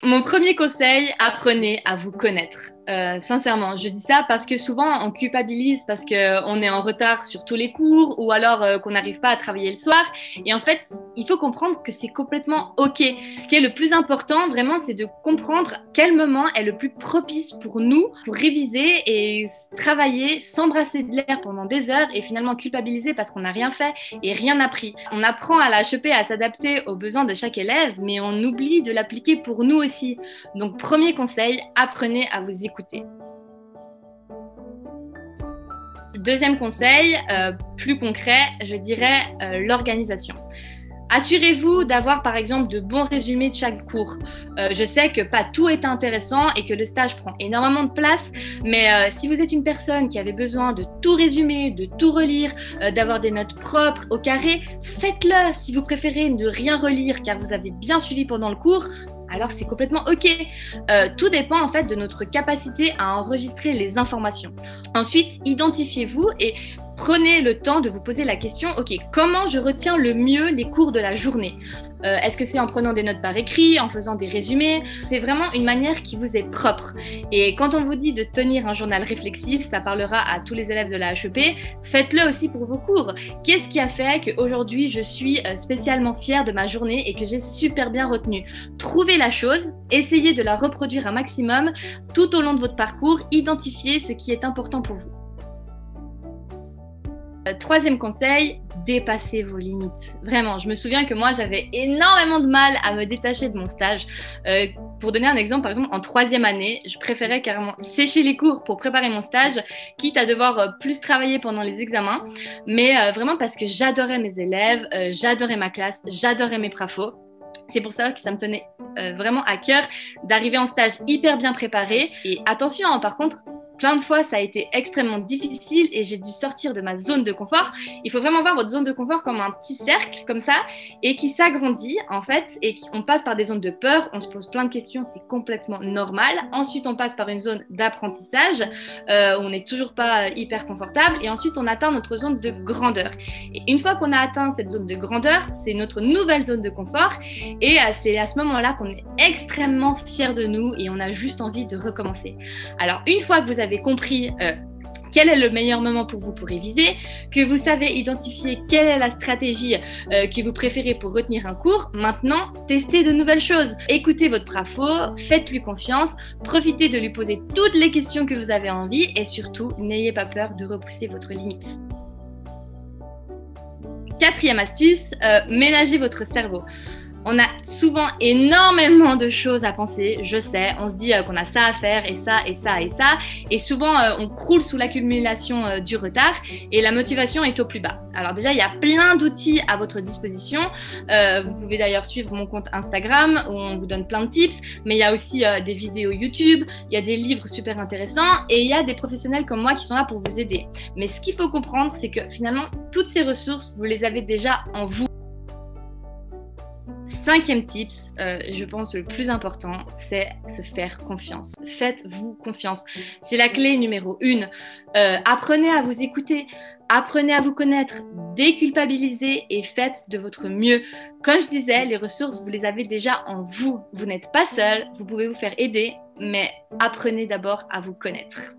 Mon premier conseil, apprenez à vous connaître. Sincèrement, je dis ça parce que souvent on culpabilise parce qu'on est en retard sur tous les cours ou alors qu'on n'arrive pas à travailler le soir. Et en fait, il faut comprendre que c'est complètement OK. Ce qui est le plus important, vraiment, c'est de comprendre quel moment est le plus propice pour nous pour réviser et travailler, s'embrasser de l'air pendant des heures et finalement culpabiliser parce qu'on n'a rien fait et rien appris. On apprend à la HEP à s'adapter aux besoins de chaque élève, mais on oublie de l'appliquer pour nous aussi. Donc, premier conseil, apprenez à vous écouter. Deuxième conseil, plus concret, je dirais l'organisation. Assurez-vous d'avoir par exemple de bons résumés de chaque cours. Je sais que pas tout est intéressant et que le stage prend énormément de place, mais si vous êtes une personne qui avait besoin de tout résumer, de tout relire, d'avoir des notes propres au carré, faites-le. Si vous préférez ne rien relire car vous avez bien suivi pendant le cours, alors c'est complètement OK. Tout dépend en fait de notre capacité à enregistrer les informations. Ensuite, identifiez-vous et prenez le temps de vous poser la question, OK, comment je retiens le mieux les cours de la journée? Est-ce que c'est en prenant des notes par écrit, en faisant des résumés? C'est vraiment une manière qui vous est propre. Et quand on vous dit de tenir un journal réflexif, ça parlera à tous les élèves de la HEP, faites-le aussi pour vos cours. Qu'est-ce qui a fait qu'aujourd'hui je suis spécialement fière de ma journée et que j'ai super bien retenu? Trouvez la chose, essayez de la reproduire un maximum tout au long de votre parcours, identifiez ce qui est important pour vous. Troisième conseil, dépassez vos limites. Vraiment, je me souviens que moi, j'avais énormément de mal à me détacher de mon stage. Pour donner un exemple, par exemple, en troisième année, je préférais carrément sécher les cours pour préparer mon stage, quitte à devoir plus travailler pendant les examens. Mais vraiment parce que j'adorais mes élèves, j'adorais ma classe, j'adorais mes profs. C'est pour ça que ça me tenait vraiment à cœur d'arriver en stage hyper bien préparé. Et attention, hein, par contre, plein de fois, ça a été extrêmement difficile et j'ai dû sortir de ma zone de confort. Il faut vraiment voir votre zone de confort comme un petit cercle, comme ça, et qui s'agrandit, en fait, et on passe par des zones de peur, on se pose plein de questions, c'est complètement normal. Ensuite, on passe par une zone d'apprentissage, où on n'est toujours pas hyper confortable, et ensuite, on atteint notre zone de grandeur. Et une fois qu'on a atteint cette zone de grandeur, c'est notre nouvelle zone de confort, et c'est à ce moment-là qu'on est extrêmement fiers de nous, et on a juste envie de recommencer. Alors, une fois que vous avez compris quel est le meilleur moment pour vous pour réviser, que vous savez identifier quelle est la stratégie que vous préférez pour retenir un cours, maintenant, testez de nouvelles choses. Écoutez votre profo, faites-lui confiance, profitez de lui poser toutes les questions que vous avez envie et surtout, n'ayez pas peur de repousser votre limite. Quatrième astuce, ménagez votre cerveau. On a souvent énormément de choses à penser, je sais, on se dit qu'on a ça à faire et ça et ça et ça, et souvent on croule sous l'accumulation du retard et la motivation est au plus bas. Alors déjà, il y a plein d'outils à votre disposition, vous pouvez d'ailleurs suivre mon compte Instagram où on vous donne plein de tips, mais il y a aussi des vidéos YouTube, il y a des livres super intéressants et il y a des professionnels comme moi qui sont là pour vous aider. Mais ce qu'il faut comprendre, c'est que finalement, toutes ces ressources, vous les avez déjà en vous. Cinquième tips, je pense le plus important, c'est se faire confiance. Faites-vous confiance. C'est la clé numéro 1. Apprenez à vous écouter, apprenez à vous connaître, déculpabilisez et faites de votre mieux. Comme je disais, les ressources, vous les avez déjà en vous. Vous n'êtes pas seul, vous pouvez vous faire aider, mais apprenez d'abord à vous connaître.